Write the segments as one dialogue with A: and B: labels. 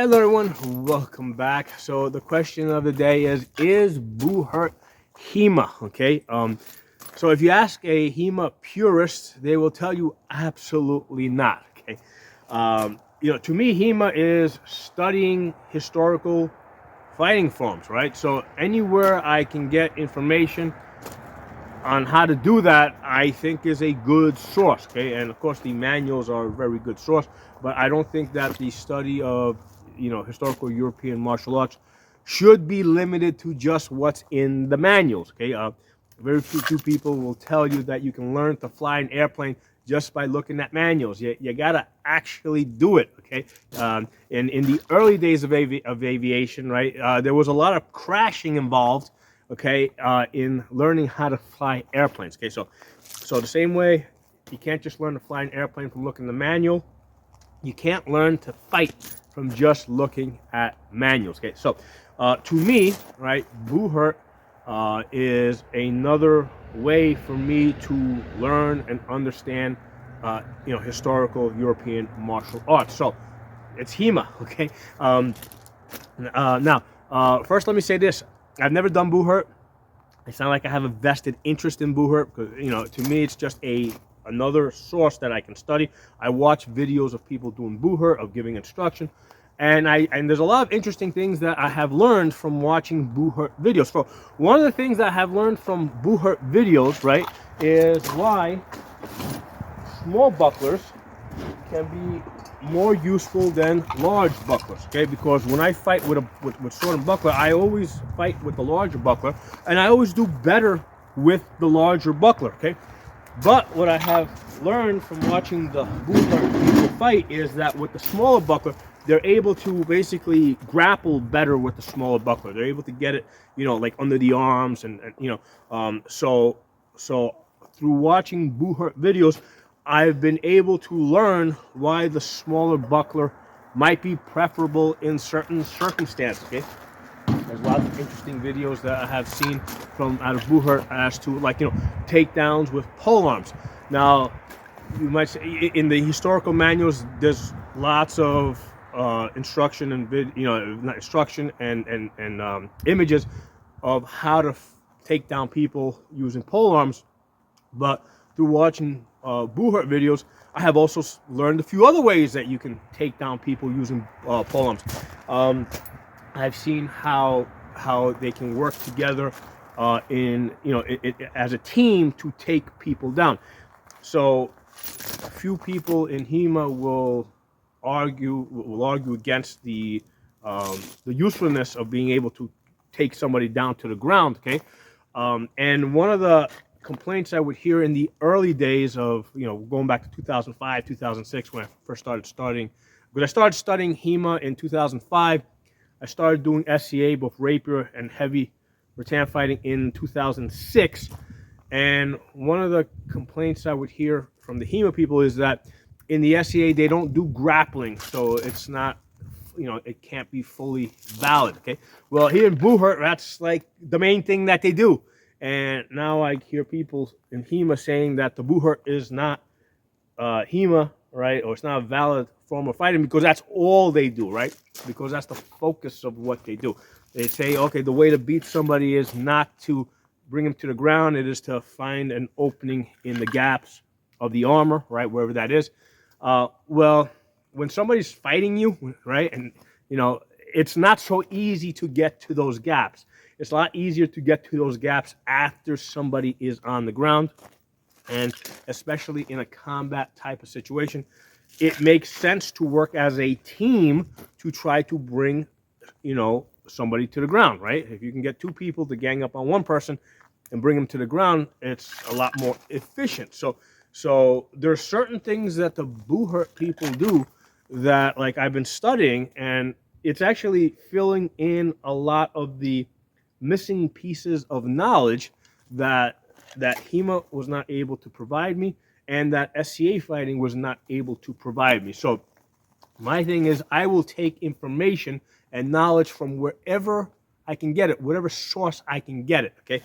A: Hello everyone, welcome back. So the question of the day is Buhurt HEMA? Okay. So if you ask a HEMA purist, they will tell you absolutely not. Okay. To me, HEMA is studying historical fighting forms, right? So anywhere I can get information on how to do that, I think is a good source. Okay, and of course the manuals are a very good source, but I don't think that the study of historical European martial arts should be limited to just what's in the manuals. Okay, very few people will tell you that you can learn to fly an airplane just by looking at manuals. You gotta actually do it. Okay, in the early days of aviation, right, there was a lot of crashing involved, okay, in learning how to fly airplanes. Okay, so the same way you can't just learn to fly an airplane from looking at the manual, you can't learn to fight from just looking at manuals. Okay, so to me, right, Buhurt is another way for me to learn and understand, historical European martial arts. So it's HEMA. Okay. Now, first, let me say this: I've never done Buhurt. It's not like I have a vested interest in Buhurt, because to me it's just another source that I can study. I watch videos of people doing Buhurt, of giving instruction, and there's a lot of interesting things that I have learned from watching Buhurt videos. So one of the things that I have learned from Buhurt videos, right, is why small bucklers can be more useful than large bucklers. Okay, because when I fight with sword and buckler, I always fight with the larger buckler, and I always do better with the larger buckler. Okay, but what I have learned from watching the Buhurt people fight is that with the smaller buckler, they're able to basically grapple better with the smaller buckler. They're able to get it, like under the arms, and so through watching Buhurt videos, I've been able to learn why the smaller buckler might be preferable in certain circumstances. Okay, there's lots of interesting videos that I have seen from out of Buhurt as to, takedowns with pole arms. Now, you might say in the historical manuals, there's lots of instruction and not instruction and images of how to take down people using pole arms, but through watching Buhurt videos, I have also learned a few other ways that you can take down people using pole arms. I've seen how they can work together as a team to take people down. So a few people in HEMA will argue against the usefulness of being able to take somebody down to the ground. Okay, and one of the complaints I would hear in the early days of, going back to 2005, 2006, when I first started studying, because I started studying HEMA in 2005. I started doing SCA, both rapier and heavy rattan fighting, in 2006. And one of the complaints I would hear from the HEMA people is that in the SCA, they don't do grappling, so it's not, it can't be fully valid. Okay, well, here in Buhurt, that's like the main thing that they do. And now I hear people in HEMA saying that the Buhurt is not HEMA, right? Or it's not a valid form of fighting because that's all they do, right? Because that's the focus of what they do. They say, okay, the way to beat somebody is not to bring them to the ground. It is to find an opening in the gaps of the armor, right? Wherever that is. Well, when somebody's fighting you, right? And, it's not so easy to get to those gaps. It's a lot easier to get to those gaps after somebody is on the ground. And especially in a combat type of situation, it makes sense to work as a team to try to bring, somebody to the ground, right? If you can get two people to gang up on one person and bring them to the ground, it's a lot more efficient. So there are certain things that the Buhurt people do that, like, I've been studying, and it's actually filling in a lot of the missing pieces of knowledge that HEMA was not able to provide me, and that SCA fighting was not able to provide me. So my thing is, I will take information and knowledge from wherever I can get it, whatever source I can get it. Okay,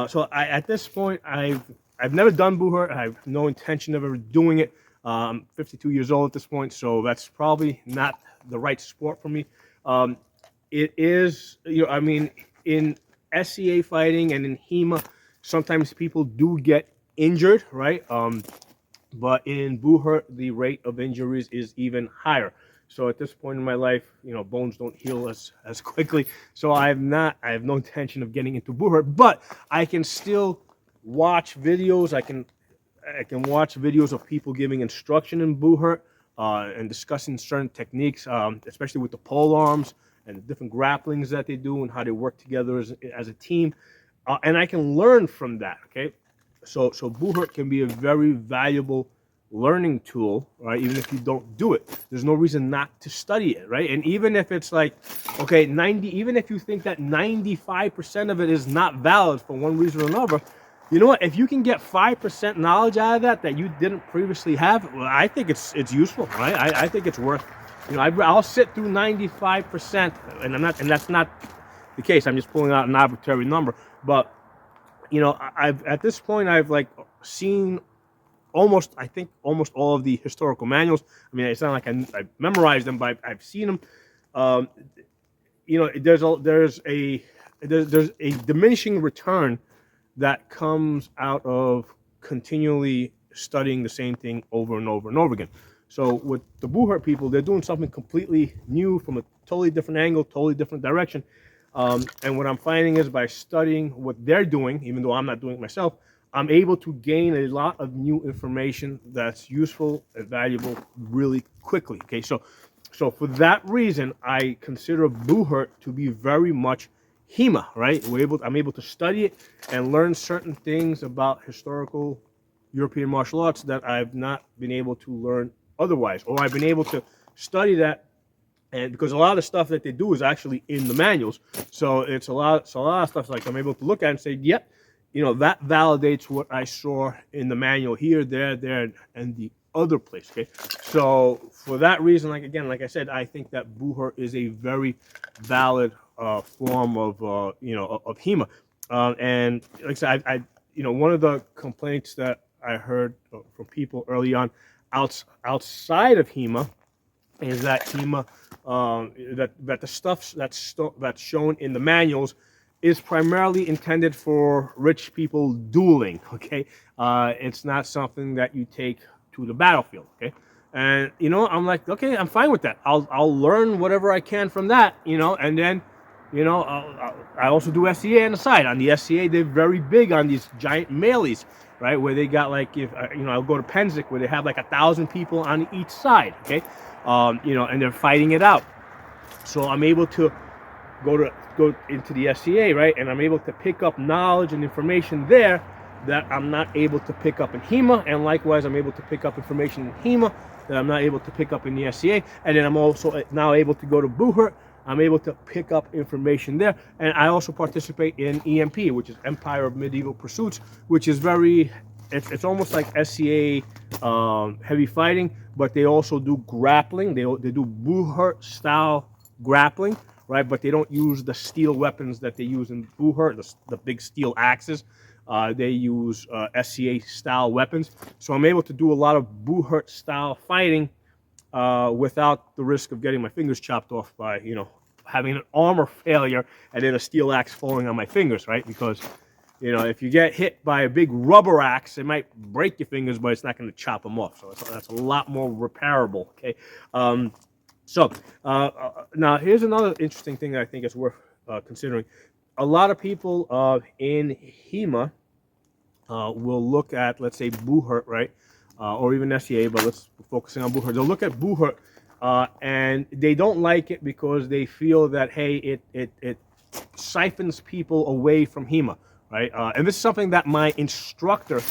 A: so at this point, I've never done Buhurt. I have no intention of ever doing it. I'm 52 years old at this point, so that's probably not the right sport for me. It is, I mean, in SCA fighting and in HEMA, sometimes people do get injured, right? But in Buhurt, the rate of injuries is even higher. So at this point in my life, bones don't heal as quickly. So I have no intention of getting into Buhurt, but I can still watch videos. I can watch videos of people giving instruction in Buhurt and discussing certain techniques, especially with the pole arms and the different grapplings that they do and how they work together as a team. And I can learn from that, okay? So Buhurt can be a very valuable learning tool, right? Even if you don't do it, there's no reason not to study it, right? And even if it's like, okay, even if you think that 95% of it is not valid for one reason or another, you know what? If you can get 5% knowledge out of that you didn't previously have, well, I think it's useful, right? I think it's worth. I'll sit through 95%, and that's not the case. I'm just pulling out an arbitrary number, but I've at this point I've like seen almost all of the historical manuals. I mean, it's not like I memorized them, but I've seen them. There's a diminishing return that comes out of continually studying the same thing over and over and over again. So with the Buhurt people, they're doing something completely new from a totally different angle, totally different direction. And what I'm finding is by studying what they're doing, even though I'm not doing it myself, I'm able to gain a lot of new information that's useful and valuable really quickly. Okay, so for that reason, I consider Buhurt to be very much HEMA, right? I'm able to study it and learn certain things about historical European martial arts that I've not been able to learn otherwise, or I've been able to study that. And because a lot of the stuff that they do is actually in the manuals, so it's a lot of stuff like I'm able to look at and say, yep, that validates what I saw in the manual here, there, and the other place. Okay, so for that reason, like I said, I think that Buhurt is a very valid form of of HEMA. And like I said, I one of the complaints that I heard from people early on outside of HEMA is that HEMA that the stuff that's shown in the manuals is primarily intended for rich people dueling. Okay, it's not something that you take to the battlefield. Okay, and I'm like, okay, I'm fine with that. I'll learn whatever I can from that. And then I also do SCA on the side. On the SCA, they're very big on these giant melees, right? Where they got like, if I'll go to Penzik where they have like 1,000 people on each side. Okay, and they're fighting it out. So I'm able to go into the SCA, right? And I'm able to pick up knowledge and information there that I'm not able to pick up in HEMA, and likewise I'm able to pick up information in HEMA that I'm not able to pick up in the SCA. And then I'm also now able to go to Buhurt. I'm able to pick up information there, and I also participate in EMP, which is Empire of Medieval Pursuits, which is it's almost like SCA heavy fighting, but they also do grappling. They do Buhurt style grappling, right? But they don't use the steel weapons that they use in Buhurt, the big steel axes. They use SCA style weapons. So I'm able to do a lot of Buhurt style fighting without the risk of getting my fingers chopped off by, having an armor failure and then a steel axe falling on my fingers, right? Because, if you get hit by a big rubber axe, it might break your fingers, but it's not going to chop them off. So that's a lot more repairable, okay? Now here's another interesting thing that I think is worth considering. A lot of people in HEMA will look at, let's say, Buhurt, right? Or even SCA, but let's focusing on Buhurt. They'll look at Buhurt and they don't like it because they feel that, hey, it siphons people away from HEMA, right? And this is something that my instructor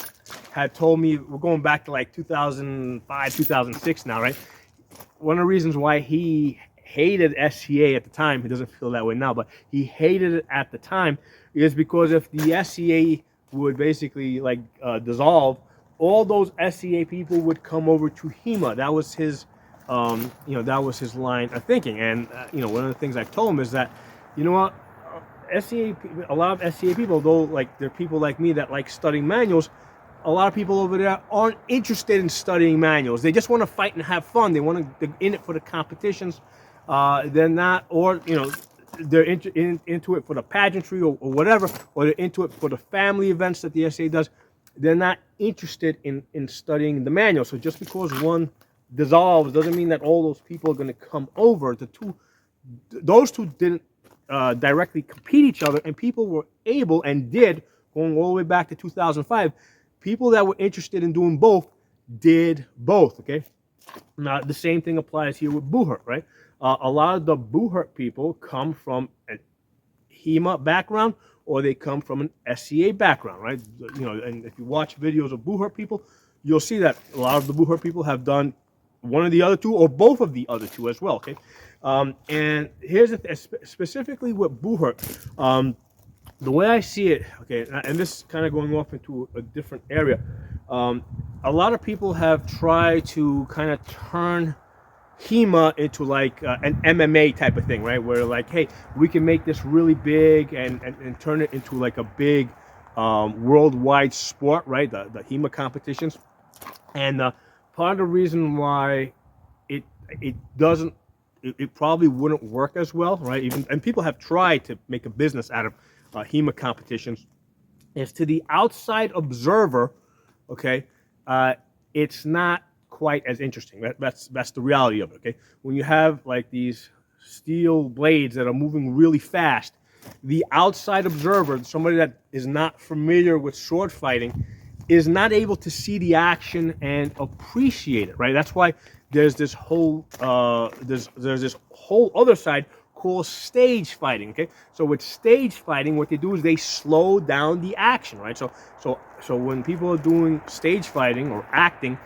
A: had told me. We're going back to like 2005, 2006 now, right? One of the reasons why he hated SCA at the time, he doesn't feel that way now, but he hated it at the time, is because if the SCA would basically like dissolve, all those SCA people would come over to HEMA. That was his, that was his line of thinking. And one of the things I told him is that, what, a lot of SCA people, though, like they're people like me that like studying manuals, a lot of people over there aren't interested in studying manuals. They just want to fight and have fun. They're in it for the competitions. They're not, or they're into it for the pageantry or whatever, or they're into it for the family events that the SCA does. They're not interested in studying the manual. So just because one dissolves doesn't mean that all those people are going to come over. Those two didn't directly compete each other, and people were able and did, going all the way back to 2005, people that were interested in doing both did both, okay? Now, the same thing applies here with Buhurt, right? A lot of the Buhurt people come from a HEMA background, or they come from an SCA background, right? And if you watch videos of Buhurt people, you'll see that a lot of the Buhurt people have done one of the other two, or both of the other two as well, okay? And here's specifically with Buhurt, the way I see it, okay, and this is kind of going off into a different area. A lot of people have tried to kind of turn HEMA into like an MMA type of thing, right? Where like, hey, we can make this really big and turn it into like a big worldwide sport, right? The HEMA competitions. And part of the reason why it doesn't, it probably wouldn't work as well, right? And people have tried to make a business out of HEMA competitions, is to the outside observer, okay, it's not quite as interesting. That's the reality of it, okay? When you have like these steel blades that are moving really fast, the outside observer, somebody that is not familiar with sword fighting, is not able to see the action and appreciate it, right? That's why there's this whole there's this whole other side called stage fighting, okay? So with stage fighting, what they do is they slow down the action, right? So when people are doing stage fighting or acting,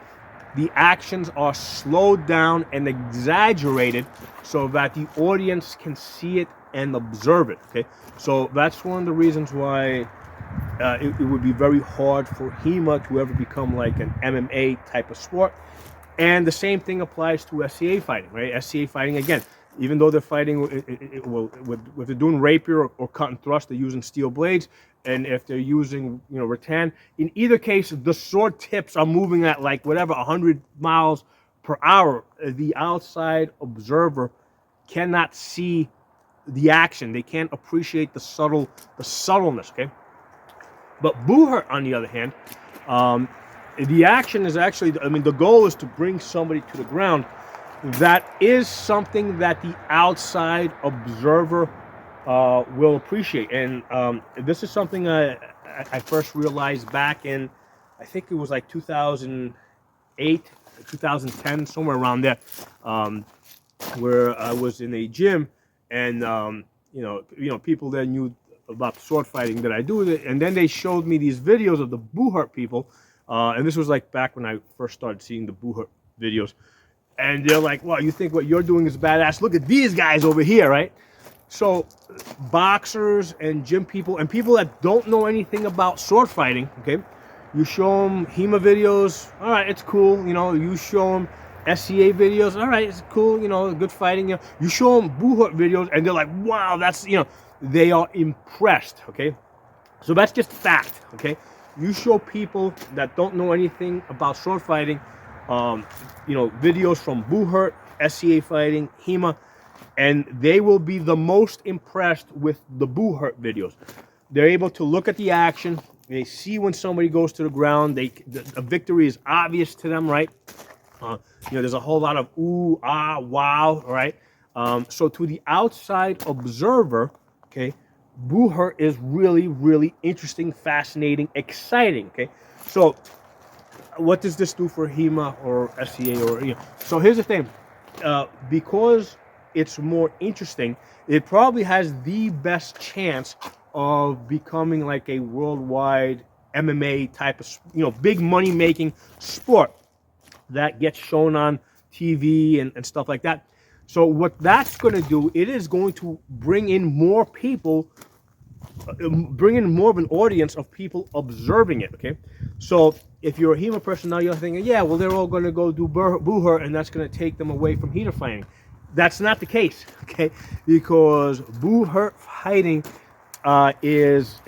A: the actions are slowed down and exaggerated so that the audience can see it and observe it, okay? So that's one of the reasons why it would be very hard for HEMA to ever become like an MMA type of sport. And the same thing applies to SCA fighting, right? SCA fighting, again, even though they're fighting, if they're doing rapier or cut and thrust, they're using steel blades. And if they're using, rattan, in either case, the sword tips are moving at like whatever, 100 miles per hour. The outside observer cannot see the action. They can't appreciate the subtleness, okay? But Buhurt, on the other hand, the action is actually, the goal is to bring somebody to the ground. That is something that the outside observer will appreciate. And this is something I first realized back in, I think it was like 2008, 2010, somewhere around there, where I was in a gym, and people there knew about sword fighting that I do, and then they showed me these videos of the Buhurt people, and this was like back when I first started seeing the Buhurt videos. And they're like, well, you think what you're doing is badass? Look at these guys over here, right? So boxers and gym people and people that don't know anything about sword fighting, okay? You show them HEMA videos, all right, it's cool. You show them SCA videos, all right, it's cool, good fighting. You show them Buhurt videos and they're like, wow, that's, they are impressed, okay? So that's just fact, okay? You show people that don't know anything about sword fighting, videos from Buhurt, SCA fighting, HEMA, and they will be the most impressed with the Buhurt videos. They're able to look at the action. They see when somebody goes to the ground. A victory is obvious to them, right? There's a whole lot of ooh, ah, wow, right? So to the outside observer, okay, Buhurt is really, really interesting, fascinating, exciting, okay? So what does this do for HEMA or SCA So here's the thing, because it's more interesting, it probably has the best chance of becoming like a worldwide MMA type of, big money making sport that gets shown on TV and stuff like that. So what that's going to do, it is going to bring in more people, bring in more of an audience of people observing it, okay? So if you're a HEMA person now, you're thinking, yeah, well, they're all going to go do Buhurt, and that's going to take them away from HEMA fighting. That's not the case, okay? Because Buhurt fighting is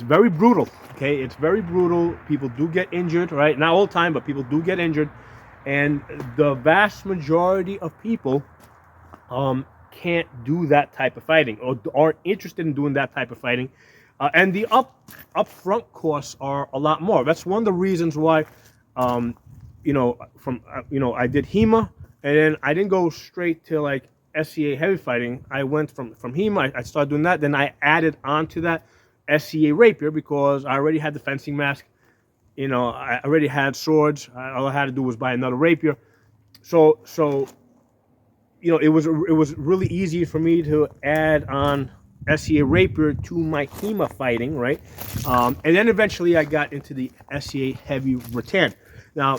A: very brutal. Okay, it's very brutal. People do get injured, right? Not all the time, but people do get injured, and the vast majority of people can't do that type of fighting or aren't interested in doing that type of fighting, and the upfront costs are a lot more. That's one of the reasons why, I did HEMA, and then I didn't go straight to like SCA heavy fighting. I went from HEMA. I started doing that. Then I added onto that SCA rapier because I already had the fencing mask. I already had swords. All I had to do was buy another rapier. So it was really easy for me to add on SCA rapier to my HEMA fighting, right? And then eventually I got into the SCA heavy rattan. Now,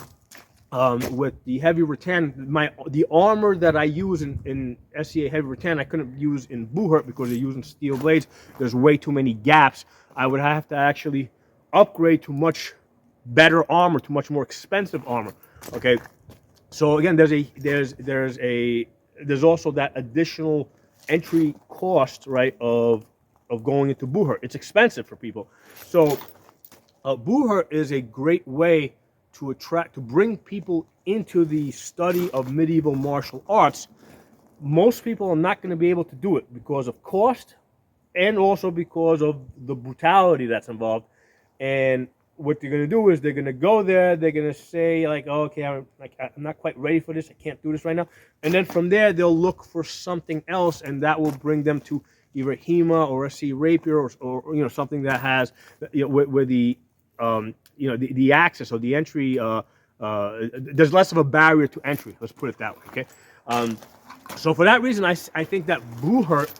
A: with the heavy rattan, the armor that I use in SCA heavy rattan, I couldn't use in Buhurt because they're using steel blades. There's way too many gaps. I would have to actually upgrade to much better armor, to much more expensive armor. Okay, so again, there's also that additional entry cost, right, of going into Buhurt. It's expensive for people. So Buhurt is a great way to bring people into the study of medieval martial arts. Most people are not going to be able to do it because of cost and also because of the brutality that's involved. And what they're going to do is they're going to go there, they're going to say like, oh, okay, I'm not quite ready for this, I can't do this right now. And then from there, they'll look for something else, and that will bring them to either HEMA or SC Rapier or something that has, where the the access or the entry, there's less of a barrier to entry. Let's put it that way, okay? So for that reason, I think that Buhurt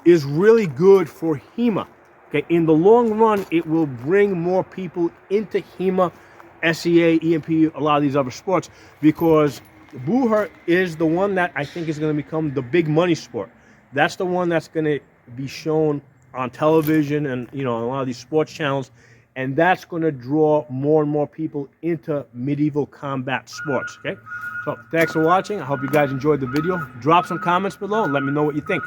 A: is really good for HEMA. Okay, in the long run, it will bring more people into HEMA, SCA, EMP, a lot of these other sports, because Buhurt is the one that I think is going to become the big money sport. That's the one that's going to be shown on television and on a lot of these sports channels, and that's going to draw more and more people into medieval combat sports. Okay, so thanks for watching. I hope you guys enjoyed the video. Drop some comments below and let me know what you think.